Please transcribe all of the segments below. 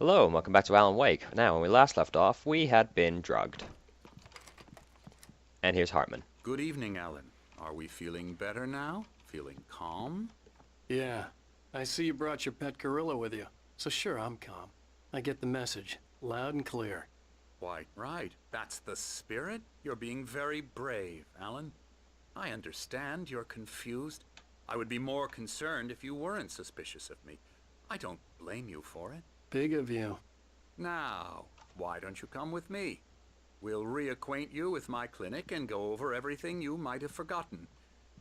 Hello, and welcome back to Alan Wake. Now, when we last left off, we had been drugged. And here's Hartman. Good evening, Alan. Are we feeling better now? Feeling calm? Yeah. I see you brought your pet gorilla with you. So sure, I'm calm. I get the message. Loud and clear. Why, right. That's the spirit. You're being very brave, Alan. I understand you're confused. I would be more concerned if you weren't suspicious of me. I don't blame you for it. Big of you. Now, why don't you come with me? We'll reacquaint you with my clinic and go over everything you might have forgotten.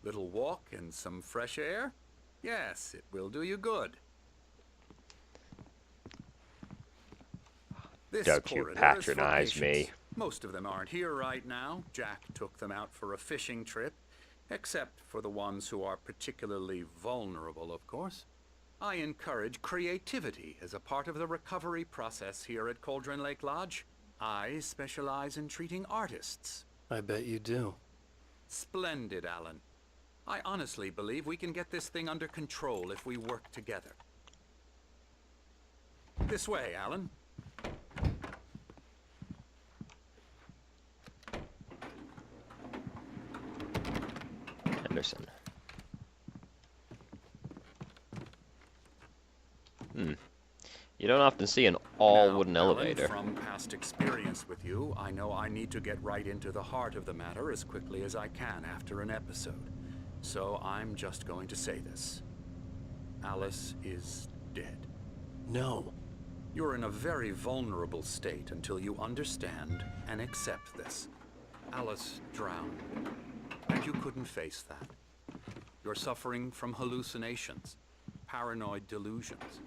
Little walk and some fresh air? Yes, it will do you good. Don't you patronize me. Most of them aren't here right now. Jack took them out for a fishing trip, except for the ones who are particularly vulnerable, of course. I encourage creativity as a part of the recovery process here at Cauldron Lake Lodge. I specialize in treating artists. I bet you do. Splendid, Alan. I honestly believe we can get this thing under control if we work together. This way, Alan. Anderson. You don't often see an all-wooden elevator. From past experience with you, I know I need to get right into the heart of the matter as quickly as I can after an episode. So I'm just going to say this. Alice is dead. No. You're in a very vulnerable state until you understand and accept this. Alice drowned, and you couldn't face that. You're suffering from hallucinations, paranoid delusions,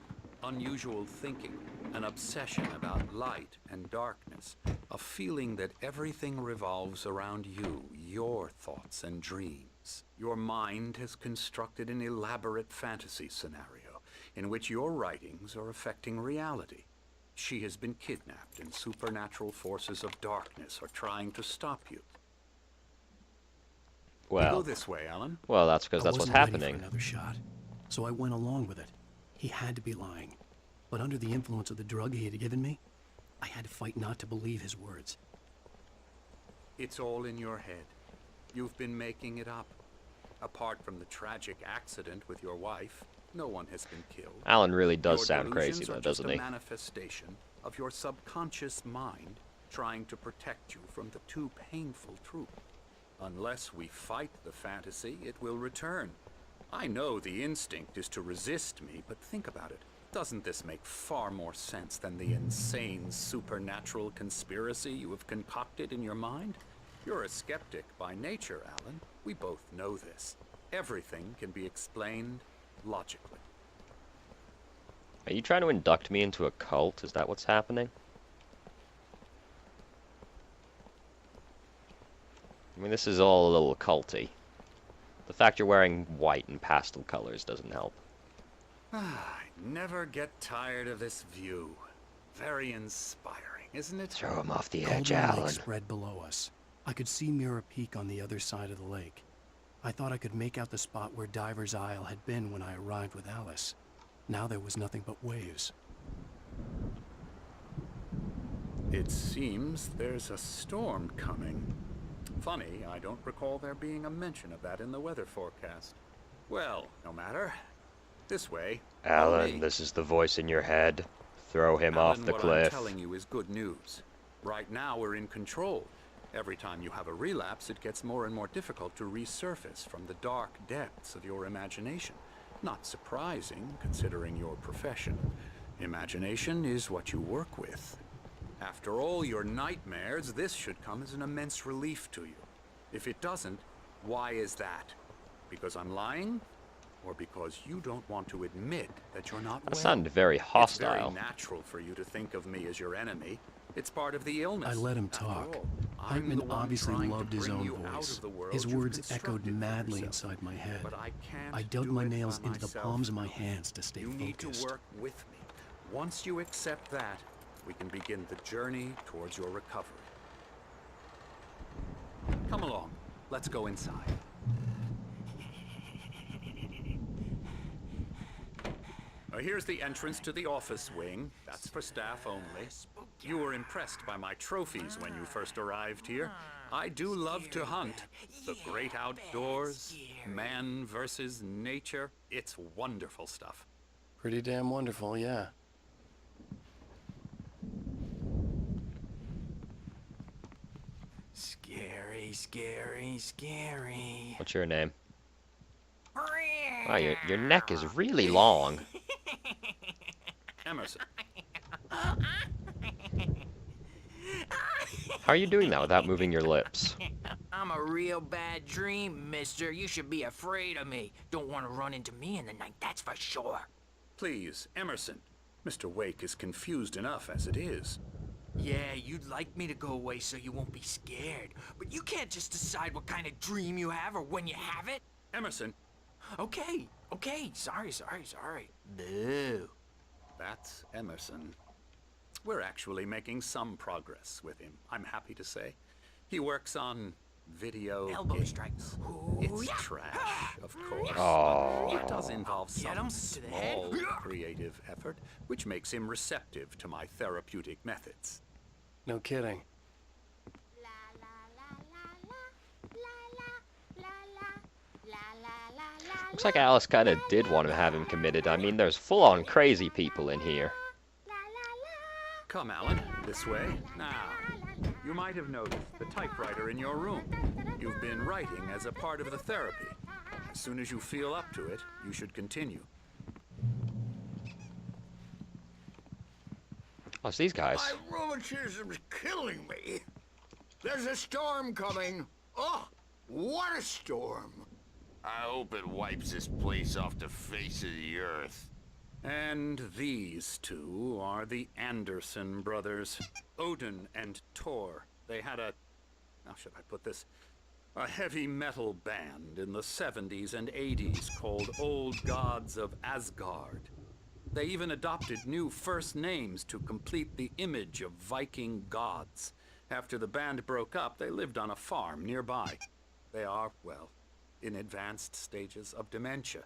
unusual thinking, an obsession about light and darkness, a feeling that everything revolves around you, your thoughts and dreams. Your mind has constructed an elaborate fantasy scenario in which your writings are affecting reality. She has been kidnapped and supernatural forces of darkness are trying to stop you. Well, go this way, Alan. Well, that's because that's what's happening. I wasn't ready for another shot, so I went along with it. He had to be lying. But under the influence of the drug he had given me, I had to fight not to believe his words. It's all in your head. You've been making it up. Apart from the tragic accident with your wife, no one has been killed. Alan really does sound crazy, though, doesn't he? Your delusions are just a manifestation of your subconscious mind trying to protect you from the too painful truth. Unless we fight the fantasy, it will return. I know the instinct is to resist me, but think about it. Doesn't this make far more sense than the insane supernatural conspiracy you have concocted in your mind? You're a skeptic by nature, Alan. We both know this. Everything can be explained logically. Are you trying to induct me into a cult? Is that what's happening? I mean, this is all a little culty. The fact you're wearing white and pastel colors doesn't help. I never get tired of this view. Very inspiring, isn't it? Throw him off the edge, Cauldron Alan. Lake spread below us. I could see Mirror Peak on the other side of the lake. I thought I could make out the spot where Diver's Isle had been when I arrived with Alice. Now there was nothing but waves. It seems there's a storm coming. Funny, I don't recall there being a mention of that in the weather forecast. Well, no matter. This way. Alan, this is the voice in your head. Throw him off the cliff. What I'm telling you is good news. Right now we're in control. Every time you have a relapse, it gets more and more difficult to resurface from the dark depths of your imagination. Not surprising, considering your profession. Imagination is what you work with. After all your nightmares, this should come as an immense relief to you. If it doesn't, why is that? Because I'm lying? Or because you don't want to admit that you're not well? That sounded very hostile. It's very natural for you to think of me as your enemy. It's part of the illness. I let him talk. Hartman obviously loved his own voice. His words echoed madly inside my head. I dug my nails into the palms of my hands to stay focused. You need to work with me. Once you accept that, we can begin the journey towards your recovery. Come along. Let's go inside. Here's the entrance to the office wing. That's for staff only. You were impressed by my trophies when you first arrived here. I do love to hunt. The great outdoors, man versus nature. It's wonderful stuff. Pretty damn wonderful, yeah. Scary, scary, scary. What's your name? Wow, your neck is really long. Emerson. How are you doing that without moving your lips? I'm a real bad dream, mister. You should be afraid of me. Don't want to run into me in the night, that's for sure. Please, Emerson. Mr. Wake is confused enough as it is. Yeah, you'd like me to go away so you won't be scared. But you can't just decide what kind of dream you have or when you have it. Emerson. Okay, sorry. Boo. That's Emerson. We're actually making some progress with him, I'm happy to say. He works on video Elbow games. strikes. It's Yeah. trash, of course. Oh. But it does involve Get him some to the head. small creative effort, which makes him receptive to my therapeutic methods. No kidding. Looks like Alice kind of did want to have him committed. I mean, there's full-on crazy people in here. Come, Alan, this way. Now, you might have noticed the typewriter in your room. You've been writing as a part of the therapy. As soon as you feel up to it, you should continue. Oh, it's these guys. My rheumatism's killing me. There's a storm coming. Oh, what a storm. I hope it wipes this place off the face of the earth. And these two are the Anderson brothers, Odin and Tor. They had how should I put this? A heavy metal band in the 70s and 80s called Old Gods of Asgard. They even adopted new first names to complete the image of Viking gods. After the band broke up, they lived on a farm nearby. They are, well, in advanced stages of dementia.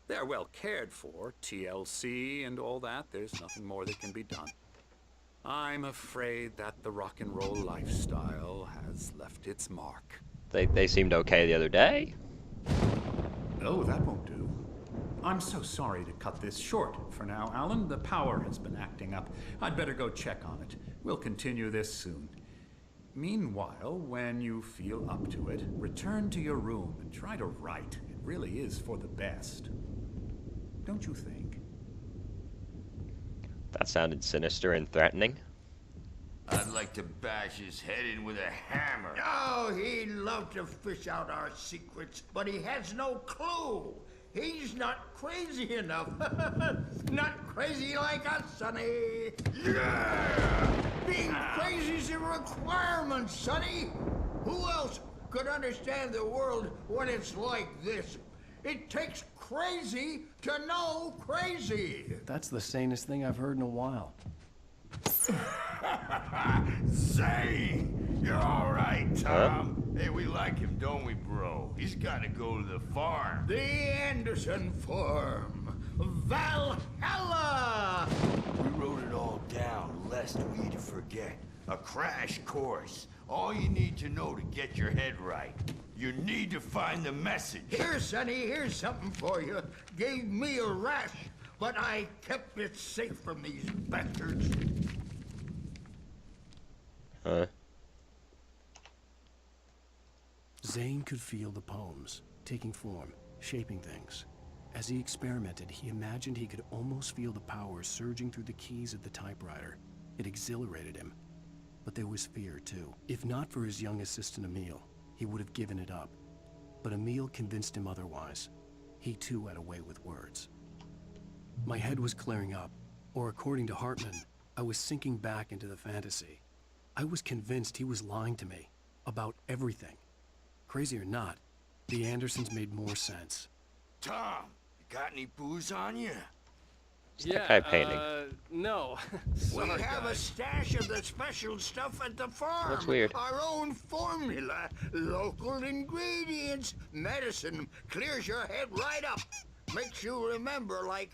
They're well cared for, TLC and all that. There's nothing more that can be done. I'm afraid that the rock and roll lifestyle has left its mark. They seemed okay the other day. Oh, that won't do. I'm so sorry to cut this short for now, Alan. The power has been acting up. I'd better go check on it. We'll continue this soon. Meanwhile, when you feel up to it, return to your room and try to write. It really is for the best. Don't you think? That sounded sinister and threatening. I'd like to bash his head in with a hammer. Oh, he'd love to fish out our secrets, but he has no clue. He's not crazy enough. Not crazy like us, Sonny. Yeah! Being crazy's a requirement, Sonny. Who else could understand the world when it's like this? It takes crazy to know crazy. That's the sanest thing I've heard in a while. Zane! You're all right, Tom. Hey, we like him, don't we, bro? He's got to go to the farm. The Anderson Farm. Valhalla! We wrote it all down, lest we forget. A crash course. All you need to know to get your head right. You need to find the message. Here, Sonny, here's something for you. Gave me a rash, but I kept it safe from these bastards. Huh? Zane could feel the poems, taking form, shaping things. As he experimented, he imagined he could almost feel the power surging through the keys of the typewriter. It exhilarated him. But there was fear, too. If not for his young assistant, Emil, he would have given it up. But Emil convinced him otherwise. He, too, had a way with words. My head was clearing up, or according to Hartman, I was sinking back into the fantasy. I was convinced he was lying to me about everything. Crazy or not, the Andersons made more sense. Tom, you got any booze on you? That guy painting. No. We have a stash of the special stuff at the farm. Looks weird. Our own formula, local ingredients, medicine, clears your head right up. Makes you remember like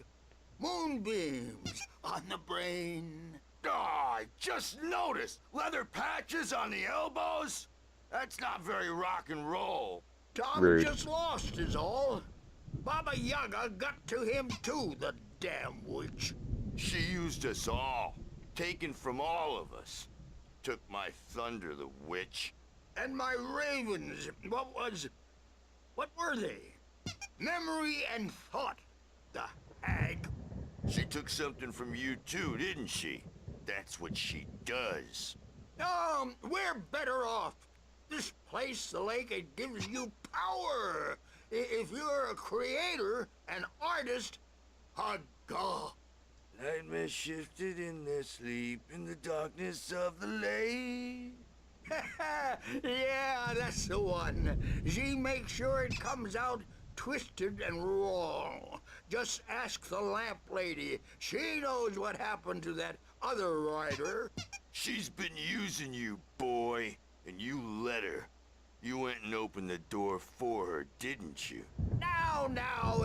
Moonbeams on the brain. Oh, I just noticed. Leather patches on the elbows? That's not very rock and roll. Tom Rude. just lost is all. Baba Yaga got to him too, the damn witch. She used us all. Taken from all of us. Took my thunder, the witch. And my ravens, what were they? Memory and thought, the hag. She took something from you too, didn't she? That's what she does. We're better off. This place, the lake, it gives you power. If you're a creator, an artist, a god. Nightmare shifted in their sleep in the darkness of the lake. Yeah, that's the one. She makes sure it comes out twisted and wrong. Just ask the lamp lady. She knows what happened to that other rider. She's been using you, boy, and you let her. You went and opened the door for her, didn't you? Now,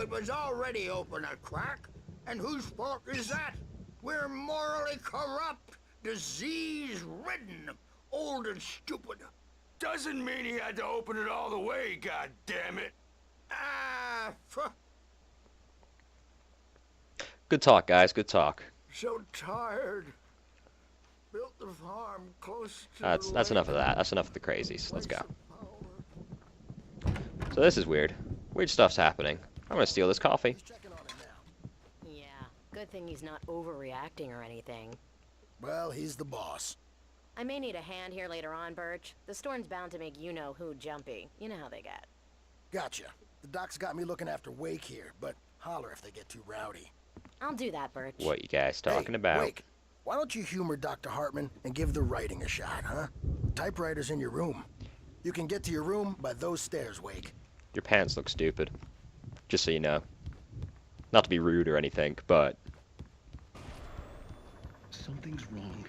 it was already open a crack. And whose fault is that? We're morally corrupt, disease-ridden, old and stupid. Doesn't mean he had to open it all the way, goddammit. Good talk, guys. Good talk. So tired. Built the farm close to That's enough of that. That's enough of the crazies. Let's go. So this is weird. Weird stuff's happening. I'm gonna steal this coffee. Yeah, good thing he's not overreacting or anything. Well, he's the boss. I may need a hand here later on, Birch. The storm's bound to make you-know-who jumpy. You know how they get. Gotcha. The doc's got me looking after Wake here, but holler if they get too rowdy. I'll do that, Birch. What you guys talking about? Wake, why don't you humor Dr. Hartman and give the writing a shot, huh? Typewriter's in your room. You can get to your room by those stairs, Wake. Your pants look stupid. Just so you know. Not to be rude or anything, but... Something's wrong.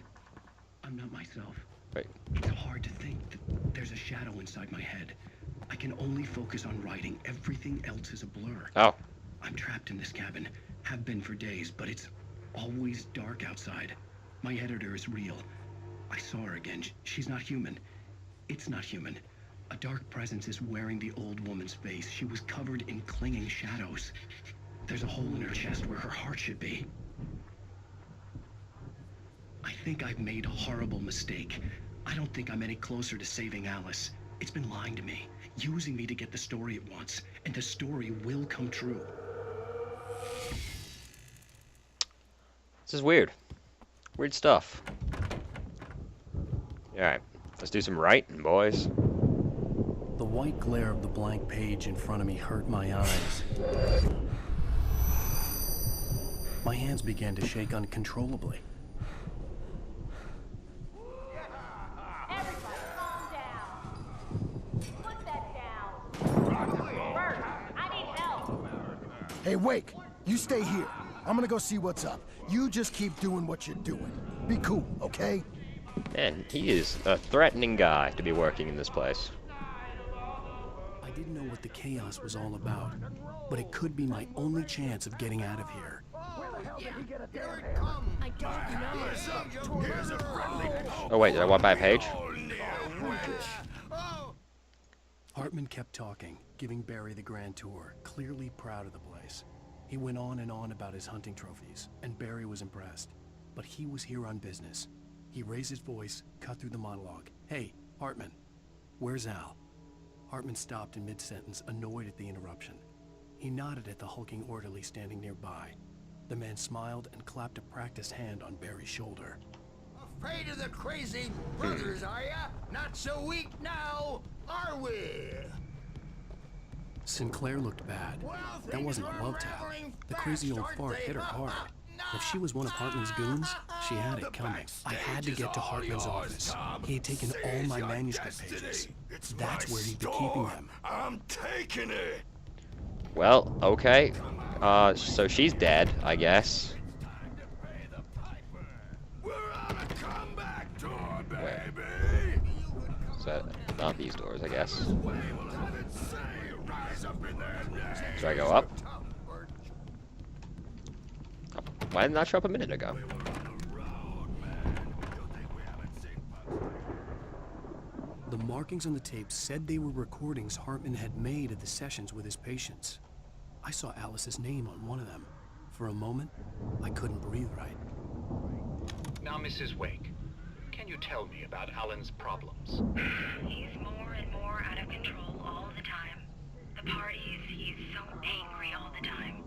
I'm not myself. Wait. It's hard to think that there's a shadow inside my head. I can only focus on writing. Everything else is a blur. Oh. I'm trapped in this cabin. Have been for days, but it's always dark outside. My editor is real. I saw her again. She's not human. It's not human. A dark presence is wearing the old woman's face. She was covered in clinging shadows. There's a hole in her chest where her heart should be. I think I've made a horrible mistake. I don't think I'm any closer to saving Alice. It's been lying to me, using me to get the story it wants, and the story will come true. This is weird. Weird stuff. Alright, let's do some writing, boys. The white glare of the blank page in front of me hurt my eyes. My hands began to shake uncontrollably. Everybody, calm down. Put that down. Bert, I need help. Hey, Wake, you stay here. I'm gonna go see what's up. You just keep doing what you're doing. Be cool, okay? Man, he is a threatening guy to be working in this place. I didn't know what the chaos was all about, but it could be my only chance of getting out of here. I don't know. Here's a friendly Oh wait, did I walk by a page? Hartman kept talking, giving Barry the grand tour, clearly proud of the place. He went on and on about his hunting trophies, and Barry was impressed. But he was here on business. He raised his voice, cut through the monologue. Hey, Hartman, where's Al? Hartman stopped in mid-sentence, annoyed at the interruption. He nodded at the hulking orderly standing nearby. The man smiled and clapped a practiced hand on Barry's shoulder. Afraid of the crazy brothers, are ya? Not so weak now, are we? Sinclair looked bad. That wasn't a love tap. The crazy old fart hit her hard. If she was one of Hartman's goons, she had it coming. I had to get to Hartman's office. He had taken all my manuscript pages. That's where he'd be keeping them. I'm taking it. Well, okay. So she's dead, I guess. We're on a comeback tour, Where? baby. So, not these doors, I guess. Way will have it say, rise up in their name. Should I go up? Why didn't that show up a minute ago? The markings on the tape said they were recordings Hartman had made of the sessions with his patients. I saw Alice's name on one of them. For a moment, I couldn't breathe right. Now, Mrs. Wake, can you tell me about Alan's problems? He's more and more out of control all the time. The parties, he's so angry all the time.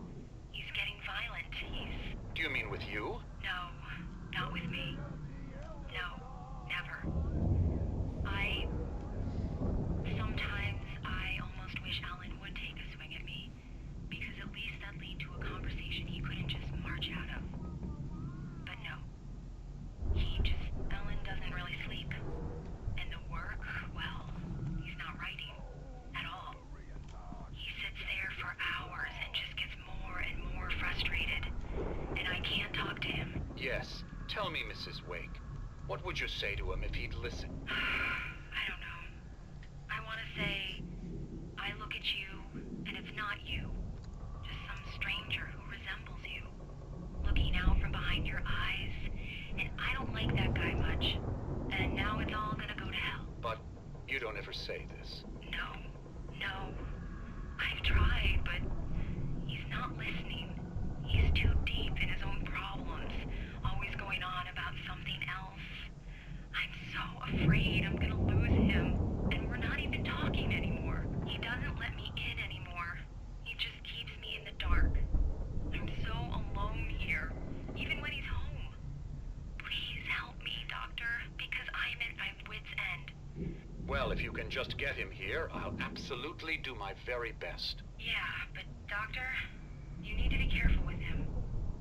He's getting violent. Do you mean with you? No, not with me. No, never. Sometimes I almost wish Alan would take a swing at me, because at least that'd lead to a conversation he couldn't just march out of. But no. Alan doesn't really sleep. And the work, well, he's not writing at all. He sits there for hours and just gets more and more frustrated. And I can't talk to him. Yes. Tell me, Mrs. Wake, what would you say to him if he'd listen? I don't know. I want to say, I look at you, and it's not you. Just some stranger who resembles you. Looking out from behind your eyes. And I don't like that guy much. And now it's all gonna go to hell. But you don't ever say this. No. I've tried, but he's not listening. He's too deep in his own problems. Always going on about something else. I'm so afraid I'm gonna lose him. And we're not even talking anymore. He doesn't let me in anymore. He just keeps me in the dark. I'm so alone here, even when he's home. Please help me, Doctor, because I'm at my wit's end. Well, if you can just get him here, I'll absolutely do my very best. Yeah, but Doctor, you need to be careful with him.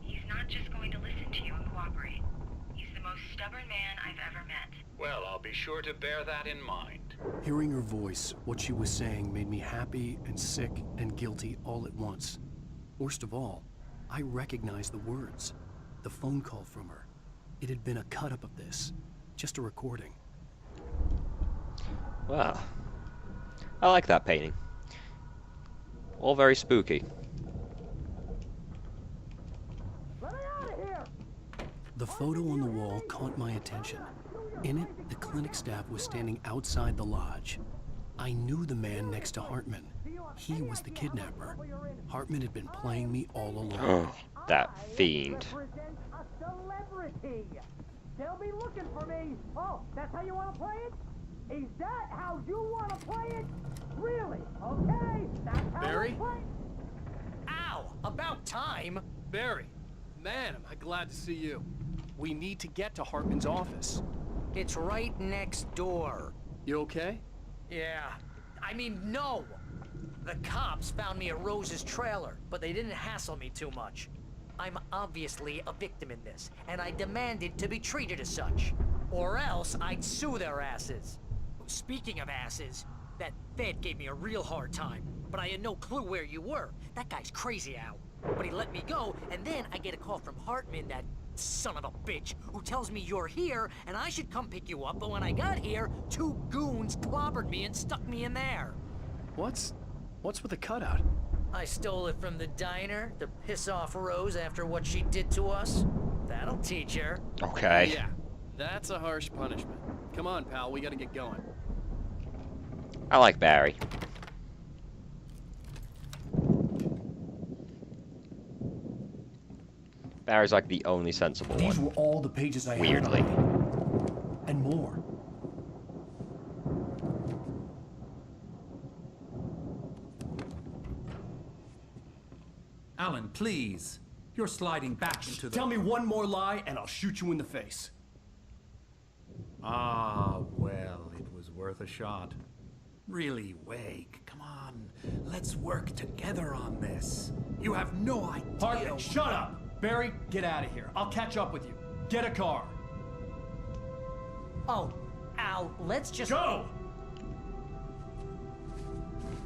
He's not just going to listen to you and cooperate. He's the most stubborn man I've ever met. Well, I'll be sure to bear that in mind. Hearing her voice, what she was saying made me happy and sick and guilty all at once. Worst of all, I recognized the words. The phone call from her. It had been a cut-up of this. Just a recording. Wow. I like that painting. All very spooky. The photo on the wall caught my attention. In it, the clinic staff was standing outside the lodge. I knew the man next to Hartman. He was the kidnapper. Hartman had been playing me all along. Oh, that fiend. They'll be looking for me. Oh, that's how you want to play it? Is that how you want to play it? Really? Okay, that's how Barry? we play. Ow! About time! Barry, man, am I glad to see you. We need to get to Hartman's office. It's right next door. You okay? Yeah. I mean, no! The cops found me at Rose's trailer, but they didn't hassle me too much. I'm obviously a victim in this, and I demanded to be treated as such. Or else I'd sue their asses. Speaking of asses, that Fed gave me a real hard time, but I had no clue where you were. That guy's crazy, Al. But he let me go, and then I get a call from Hartman, that son of a bitch, who tells me you're here, and I should come pick you up, but when I got here, 2 goons clobbered me and stuck me in there. What's with the cutout? I stole it from the diner to piss off Rose after what she did to us. That'll teach her. Okay. Yeah, that's a harsh punishment. Come on, pal, we gotta get going. I like Barry. Barry's like the only sensible These one. were all the pages I Weirdly. had on me. And more. Alan, please. You're sliding back into the... Tell me one more lie and I'll shoot you in the face. Ah, well, it was worth a shot. Really, Wake, come on. Let's work together on this. You have no idea... Hartman, shut up! Barry, get out of here. I'll catch up with you. Get a car. Oh, Al, let's just... Go!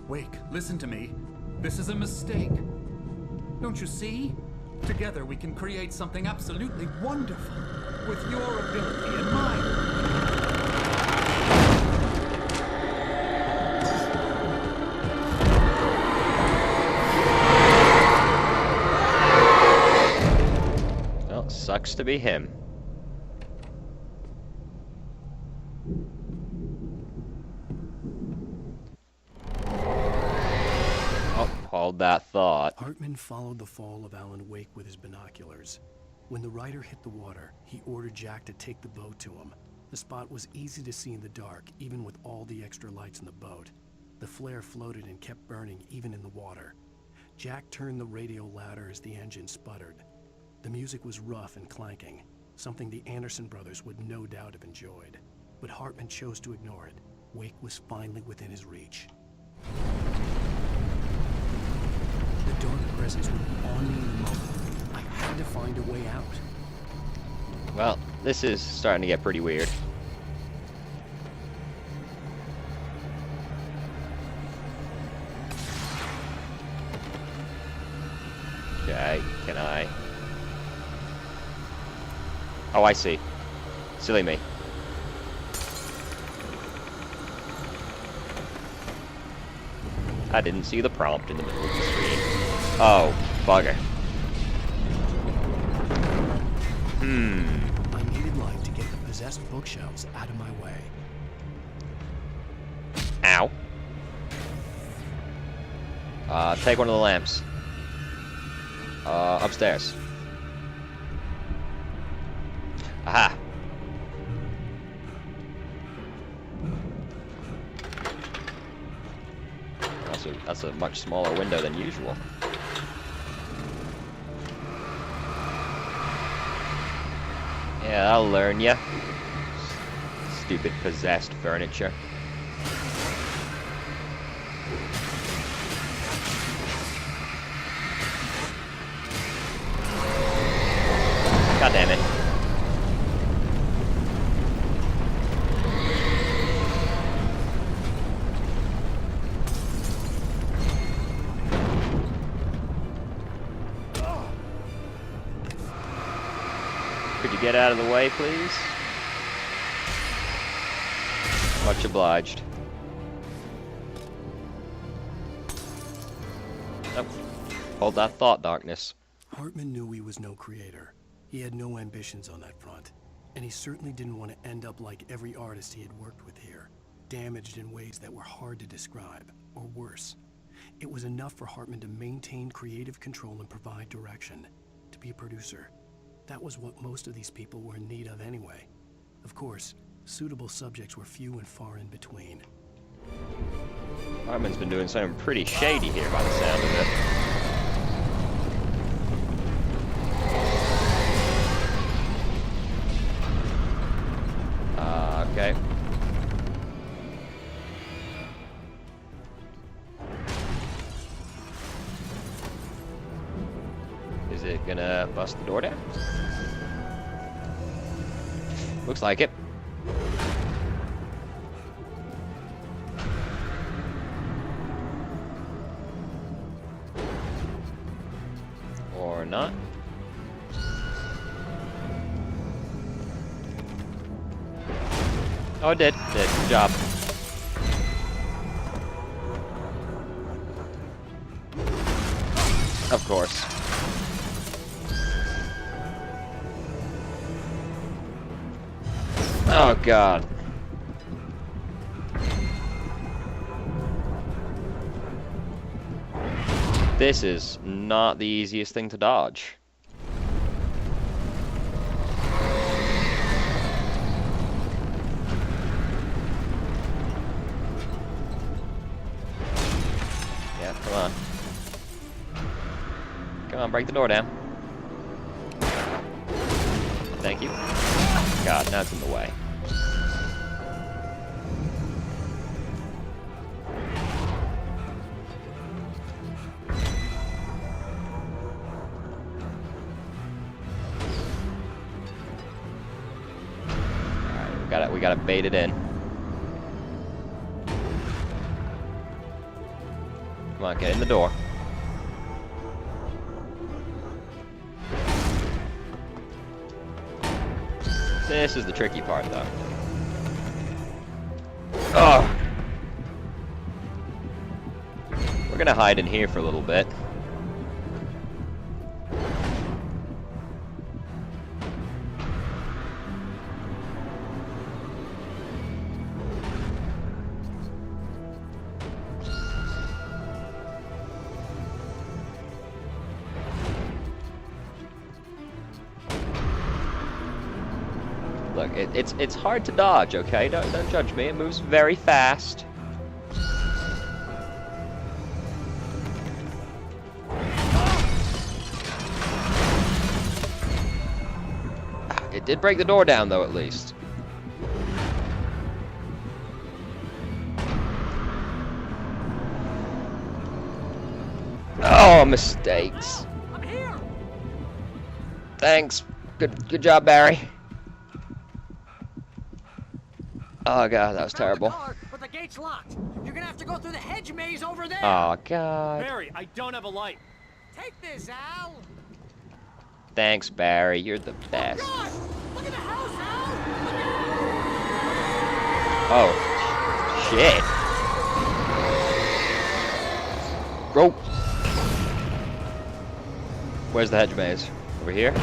Wake, listen to me. This is a mistake. Don't you see? Together we can create something absolutely wonderful. With your ability and mine. looks to be him. Oh, hold that thought. Hartman followed the fall of Alan Wake with his binoculars. When the rider hit the water, he ordered Jack to take the boat to him. The spot was easy to see in the dark, even with all the extra lights in the boat. The flare floated and kept burning even in the water. Jack turned the radio louder as the engine sputtered. The music was rough and clanking, something the Anderson brothers would no doubt have enjoyed. But Hartman chose to ignore it. Wake was finally within his reach. The dark presence would be on me in a moment. I had to find a way out. Well, this is starting to get pretty weird. Okay, can I... Oh, I see. Silly me. I didn't see the prompt in the middle of the screen. Oh, bugger. I needed light to get the possessed bookshelves out of my way. Ow. Take one of the lamps. Upstairs. Aha. That's a much smaller window than usual. Yeah, I'll learn ya. Stupid possessed furniture. God damn it. Could you get out of the way, please? Much obliged. Oh, hold that thought, darkness. Hartman knew he was no creator. He had no ambitions on that front, and he certainly didn't want to end up like every artist he had worked with here, damaged in ways that were hard to describe, or worse. It was enough for Hartman to maintain creative control and provide direction, to be a producer. That was what most of these people were in need of anyway. Of course, suitable subjects were few and far in between. Hartman's been doing something pretty shady here by the sound of it. Okay. Is it gonna bust the door down? Looks like it. Or not. Oh, it did. Good job. Of course. Oh, God. This is not the easiest thing to dodge. Yeah, come on. Come on, break the door down. Thank you. God, now it's in the way. Alright, we gotta bait it in. Come on, get in the door. This is the tricky part, though. Oh! We're gonna hide in here for a little bit. Look, it's hard to dodge, okay? Don't judge me. It moves very fast. It did break the door down, though, at least. Oh, mistakes. I'm here. Thanks. Good job, Barry. Oh god, that was terrible. But the gate's locked. You're gonna have to go through the hedge maze over there. Oh god. Barry, I don't have a light. Take this, Al. Thanks, Barry. You're the best. Oh, God! Look at the house, Al. Oh, shit. Rope. Where's the hedge maze? Over here?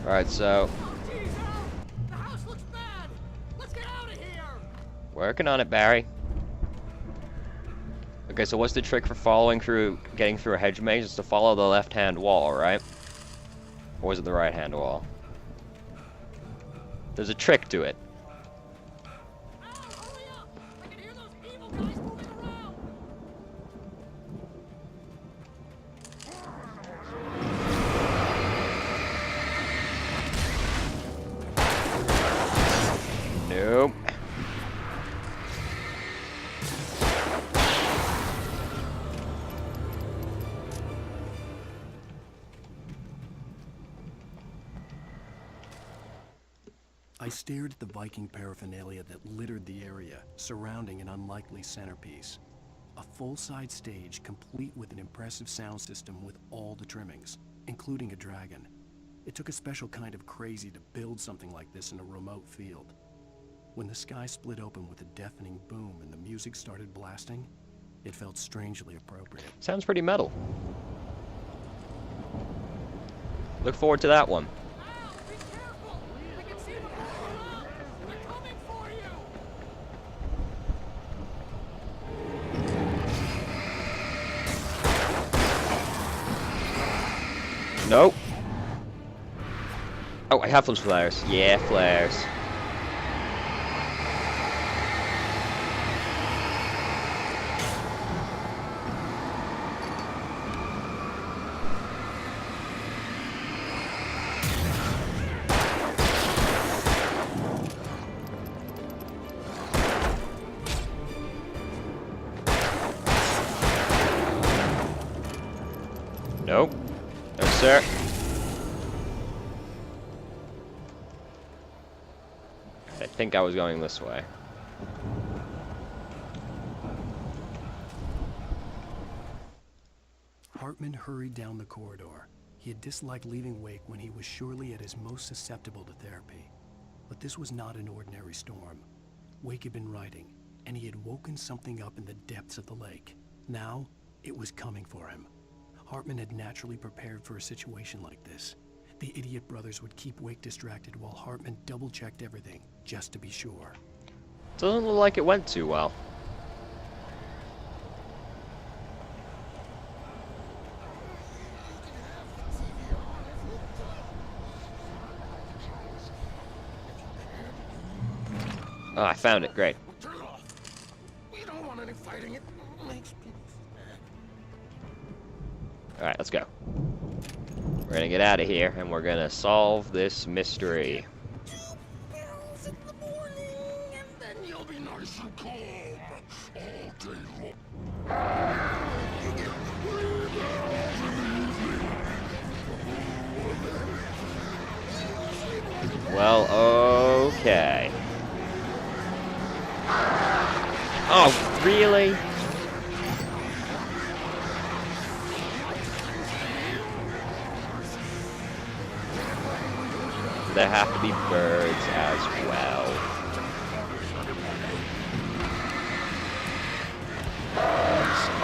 Alright, so... The house looks bad. Let's get out of here. Working on it, Barry. Okay, so what's the trick for getting through a hedge maze? It's to follow the left-hand wall, right? Or was it the right-hand wall? There's a trick to it. Al, hurry up. I can hear those evil guys moving around. Nope. I stared at the Viking paraphernalia that littered the area, surrounding an unlikely centerpiece. A full-size stage complete with an impressive sound system with all the trimmings, including a dragon. It took a special kind of crazy to build something like this in a remote field. When the sky split open with a deafening boom and the music started blasting, it felt strangely appropriate. Sounds pretty metal. Look forward to that one. Al, be careful. I can see them moving around. They're coming for you. Nope. Oh, I have those flares. Yeah, flares. Nope. No, sir. I think I was going this way. Hartman hurried down the corridor. He had disliked leaving Wake when he was surely at his most susceptible to therapy. But this was not an ordinary storm. Wake had been writing, and he had woken something up in the depths of the lake. Now, it was coming for him. Hartman had naturally prepared for a situation like this. The idiot brothers would keep Wake distracted while Hartman double-checked everything, just to be sure. Doesn't look like it went too well. Oh, I found it. Great. Turn it off. We don't want any fighting. It makes people sad. Alright, let's go. We're gonna get out of here, and we're gonna solve this mystery. 2 barrels in the morning, and then you'll be nice and calm all day long. Well, okay. Oh, really? There have to be birds as well.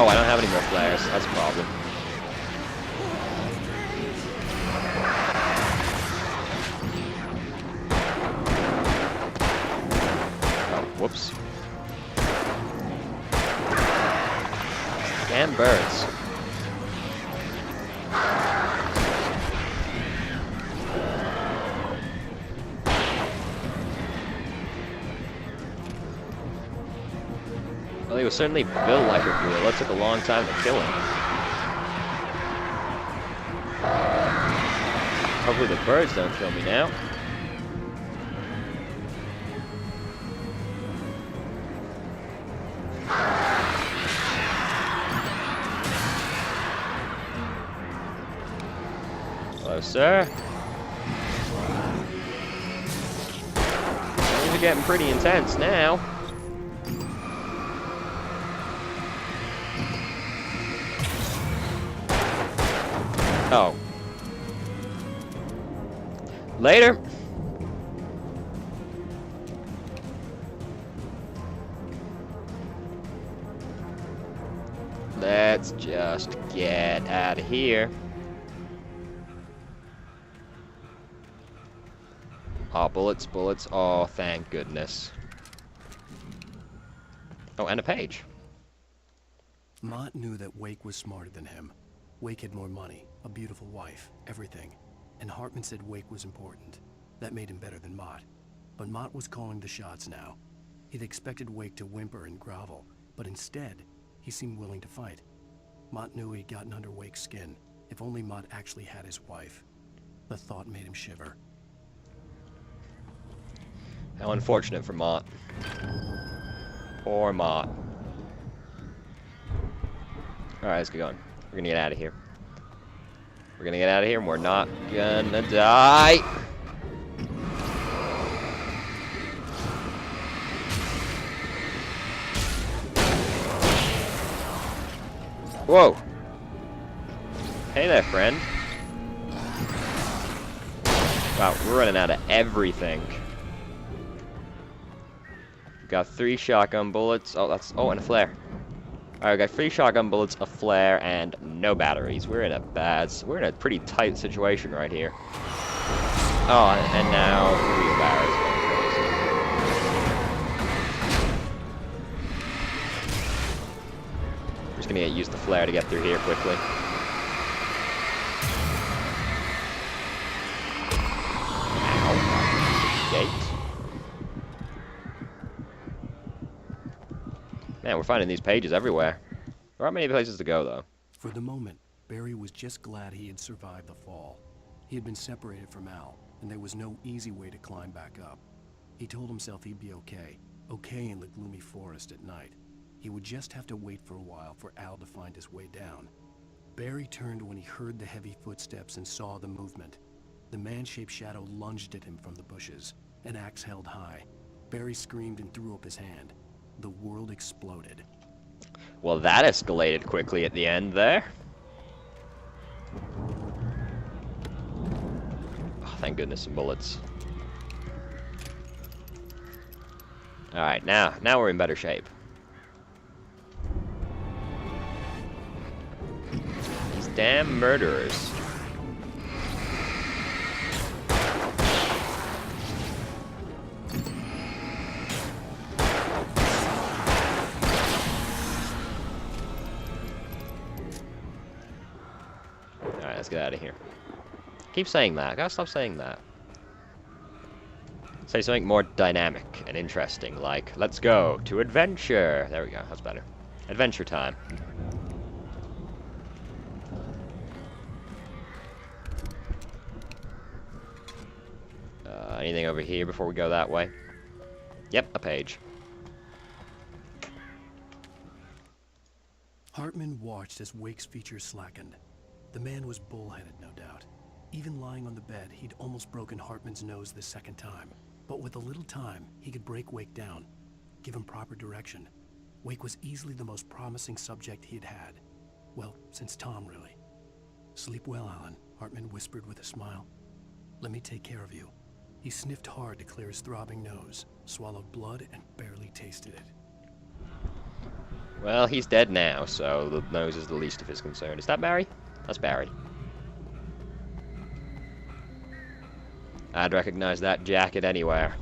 Oh, I don't have any more flares. That's a problem. Oh, whoops. Damn birds. Well, he was certainly built like a gorilla. It took a long time to kill him. Hopefully the birds don't kill me now. Hello, sir. Things are getting pretty intense now. Oh. Later. Let's just get out of here. Oh, bullets, bullets. Oh, thank goodness. Oh, and a page. Mott knew that Wake was smarter than him. Wake had more money, a beautiful wife, everything. And Hartman said Wake was important. That made him better than Mott. But Mott was calling the shots now. He'd expected Wake to whimper and grovel, but instead, he seemed willing to fight. Mott knew he'd gotten under Wake's skin. If only Mott actually had his wife. The thought made him shiver. How unfortunate for Mott. Poor Mott. Alright, let's get going. We're gonna get out of here. We're gonna get out of here and we're not gonna die. Whoa. Hey there, friend. Wow, we're running out of everything. Got 3 shotgun bullets. Oh, that's... Oh, and a flare. Alright, we got 3 shotgun bullets, a flare, and no batteries. We're in a pretty tight situation right here. Oh, and now wheelbarrows going crazy. We're just gonna use the flare to get through here quickly. Ow. Gate. Man, we're finding these pages everywhere. There aren't many places to go, though. For the moment, Barry was just glad he had survived the fall. He had been separated from Al, and there was no easy way to climb back up. He told himself he'd be okay in the gloomy forest at night. He would just have to wait for a while for Al to find his way down. Barry turned when he heard the heavy footsteps and saw the movement. The man-shaped shadow lunged at him from the bushes, an axe held high. Barry screamed and threw up his hand. The world exploded. Well, that escalated quickly at the end there. Oh, thank goodness, some bullets. Alright, now we're in better shape. These damn murderers. Let's get out of here. Keep saying that. I gotta stop saying that. Say something more dynamic and interesting, like, let's go to adventure. There we go, that's better. Adventure time. Anything over here before we go that way? Yep, a page. Hartman watched as Wake's features slackened. The man was bullheaded, no doubt. Even lying on the bed, he'd almost broken Hartman's nose the second time. But with a little time, he could break Wake down, give him proper direction. Wake was easily the most promising subject he had had. Well, since Tom, really. Sleep well, Alan, Hartman whispered with a smile. Let me take care of you. He sniffed hard to clear his throbbing nose, swallowed blood, and barely tasted it. Well, he's dead now, so the nose is the least of his concern. Is that Barry? That's Barry. I'd recognize that jacket anywhere.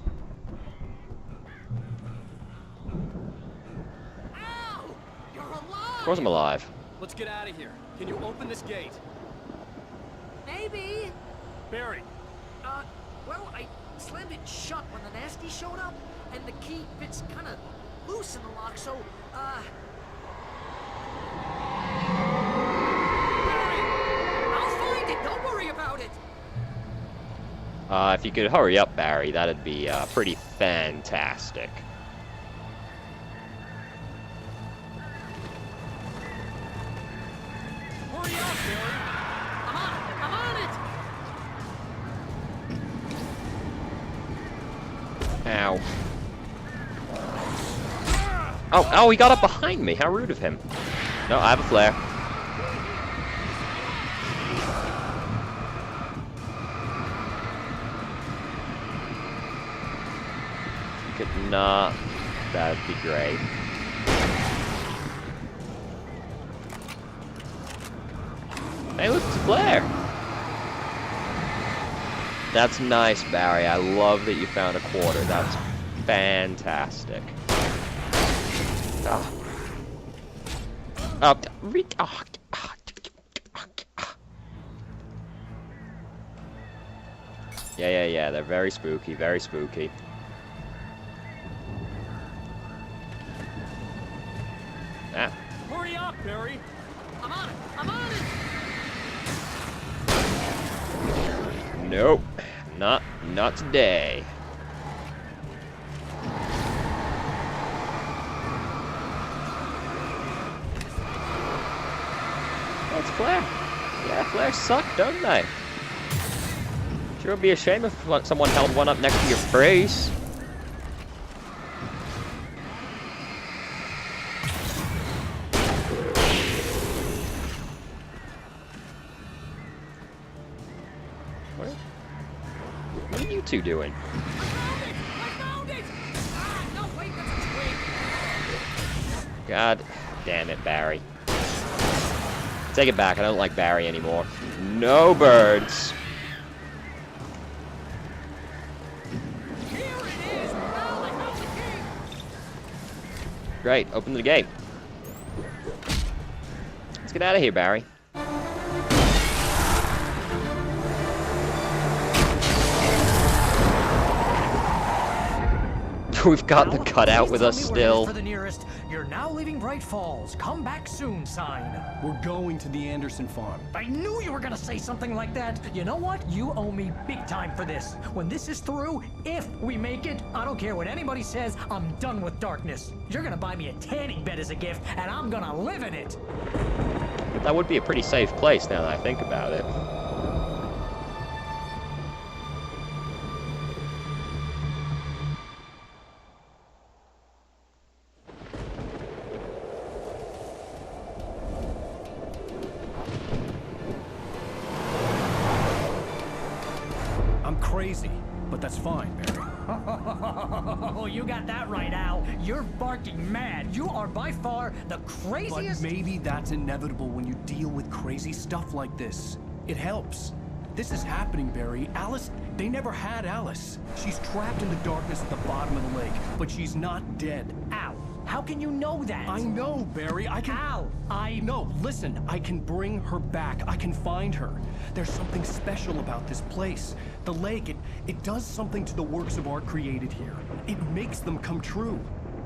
Ow! You're alive! Of course I'm alive. Let's get out of here. Can you open this gate? Maybe. Barry. Well, I slammed it shut when the nasty showed up, and the key fits kind of loose in the lock, so, Barry, I'll find it. Don't worry about it. If you could hurry up, Barry, that'd be pretty fantastic. Hurry up, Barry. I'm on it. Ow. Oh, he got up behind me. How rude of him. No, I have a flare. Could not. That'd be great. Hey, look, it's a flare. That's nice, Barry. I love that you found a quarter. That's fantastic. Oh. Yeah. They're very spooky, very spooky. Ah. Hurry up, Barry. I'm on it. Nope. Not today. That's Flare. Yeah, Flare suck, don't they? Sure would be a shame if someone held one up next to your face. What are you two doing? I found it! Ah, no, wait, that's a twig. God damn it, Barry. Take it back, I don't like Barry anymore. No birds. Here it is! Now I found the key! Great, open the gate. Let's get out of here, Barry. We've got the cutout with us still. For the nearest, you're now leaving Bright Falls. Come back soon sign. We're going to the Anderson farm. I knew you were gonna say something like that. You know what? You owe me big time for this. When this is through, if we make it, I don't care what anybody says, I'm done with darkness. You're gonna buy me a tanning bed as a gift, and I'm gonna live in it. That would be a pretty safe place now that I think about it. Crazy, but that's fine, Barry. Oh, you got that right, Al. You're barking mad. You are by far the craziest. But maybe that's inevitable when you deal with crazy stuff like this. It helps. This is happening, Barry. Alice, they never had Alice. She's trapped in the darkness at the bottom of the lake, but she's not dead. Al, how can you know that? I know, Barry. I can... Al, No, listen. I can bring her back. I can find her. There's something special about this place. The lake, it does something to the works of art created here. It makes them come true.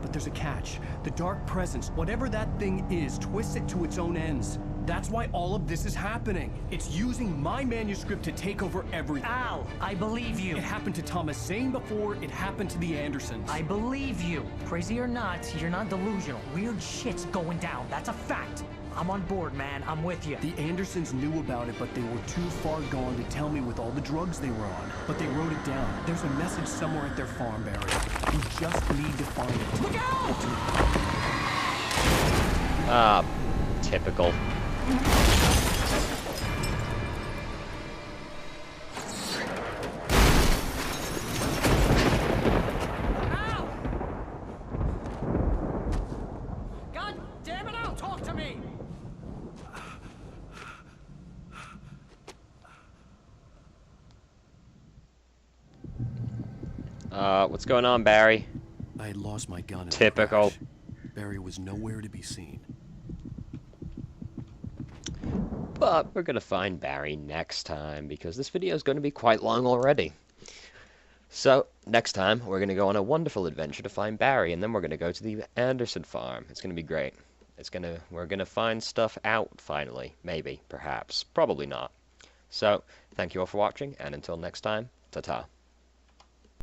But there's a catch. The dark presence, whatever that thing is, twists it to its own ends. That's why all of this is happening. It's using my manuscript to take over everything. Al, I believe you. It happened to Thomas Zane before, it happened to the Andersons. I believe you. Crazy or not, you're not delusional. Weird shit's going down. That's a fact. I'm on board, man. I'm with you. The Andersons knew about it, but they were too far gone to tell me with all the drugs they were on. But they wrote it down. There's a message somewhere at their farm, Barry. We just need to find it. Look out! Ah, typical. God damn it, Al! Talk to me! What's going on, Barry? I had lost my gun. Typical. Barry was nowhere to be seen. But we're going to find Barry next time, because this video is going to be quite long already. So, next time, we're going to go on a wonderful adventure to find Barry, and then we're going to go to the Anderson farm. It's going to be great. We're going to find stuff out, finally. Maybe, perhaps. Probably not. So, thank you all for watching, and until next time, ta-ta.